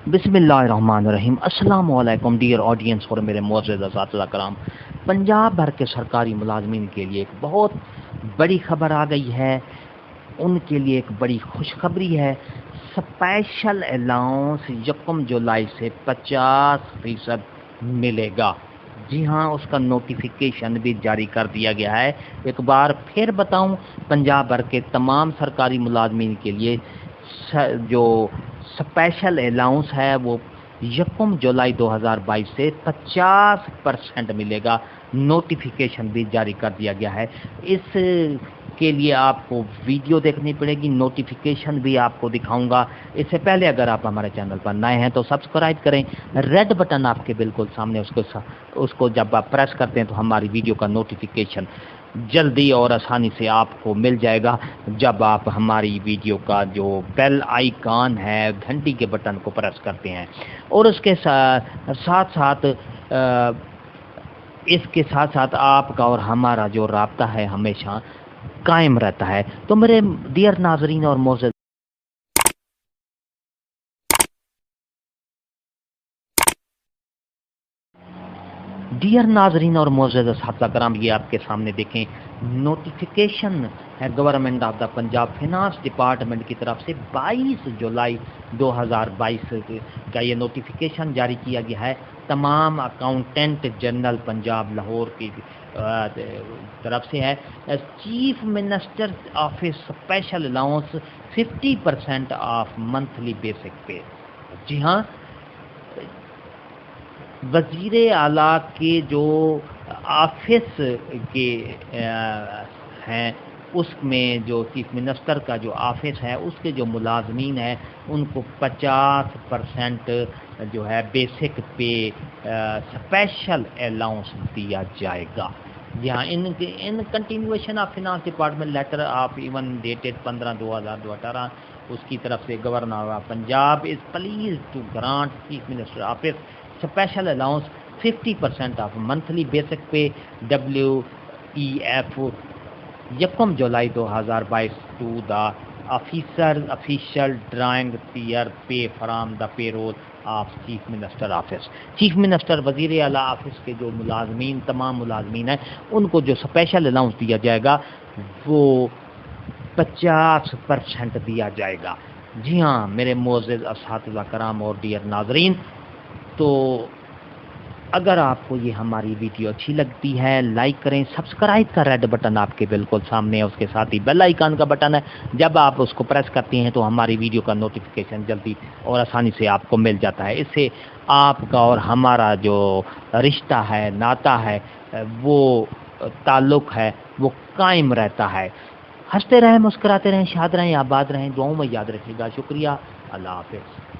बिस्मिल्लाहिर्रहमानिर्रहीम। अस्सलाम वालेकुम डियर ऑडियंस और मेरे मुअज़्ज़ज़ असातिज़ा कराम। पंजाब भर के सरकारी मुलाजमीन के लिए एक बहुत बड़ी खबर आ गई है। उनके लिए एक बड़ी खुशखबरी है। स्पेशल अलाउंस 1 जुलाई से 50% मिलेगा। जी हाँ, उसका नोटिफिकेशन भी जारी कर दिया गया है। एक बार फिर बताऊं, पंजाब भर के तमाम सरकारी मुलाजमीन के लिए जो स्पेशल अलाउंस है वो 1 जुलाई 2022 से 50% मिलेगा। नोटिफिकेशन भी जारी कर दिया गया है। इस के लिए आपको वीडियो देखनी पड़ेगी, नोटिफिकेशन भी आपको दिखाऊंगा। इससे पहले अगर आप हमारे चैनल पर नए हैं तो सब्सक्राइब करें। रेड बटन आपके बिल्कुल सामने, उसको जब आप प्रेस करते हैं तो हमारी वीडियो का नोटिफिकेशन जल्दी और आसानी से आपको मिल जाएगा। जब आप हमारी वीडियो का जो बेल आइकॉन है, घंटी के बटन को प्रेस करते हैं, और उसके साथ साथ इसके साथ साथ आपका और हमारा जो राब्ता है हमेशा कायम रहता है। तो मेरे डियर नाजरीन और मोअज़्ज़ज़ और मोअज़्ज़ज़ असातिज़ा कराम, ये आपके सामने देखें नोटिफिकेशन है government of the Punjab finance department की तरफ से 22 जुलाई 2022 का ये नोटिफिकेशन जारी किया गया है। तमाम अकाउंटेंट जनरल पंजाब लाहौर की तरफ से है। Chief minister office special allowance 50% of monthly basic पे। जी हाँ, वज़ीर आला के जो ऑफिस के हैं, उसमें जो चीफ मिनिस्टर का जो ऑफिस है उसके जो मुलाजमीन हैं उनको 50% जो है बेसिक पे स्पेशल अलाउंस दिया जाएगा। जी हाँ, in continuation of finance department letter of even dated 15/2018 उसकी तरफ से governor of Punjab is pleased to grant chief minister office special allowance 50% of monthly basic pay WEF 1 July 2022 to the official drawing their pay from the payroll of chief minister office. Chief minister वज़ीर आला office के जो मुलाजमीन, तमाम मुलाजमीन हैं, उनको जो special allowance दिया जाएगा वो 50% दिया जाएगा। जी हाँ मेरे मुअज़्ज़ज़ असातिज़ा कराम और डियर नाज़रीन, तो अगर आपको ये हमारी वीडियो अच्छी लगती है लाइक करें। सब्सक्राइब का रेड बटन आपके बिल्कुल सामने है, उसके साथ ही बेल आइकन का बटन है। जब आप उसको प्रेस करते हैं तो हमारी वीडियो का नोटिफिकेशन जल्दी और आसानी से आपको मिल जाता है। इससे आपका और हमारा जो रिश्ता है, नाता है, वो ताल्लुक़ है, वो कायम रहता है। हंसते रहें, मुस्कुराते रहें, शाद रहें, आबाद रहें, दुआओं में याद रखिएगा। शुक्रिया। अल्लाह हाफ़िज़।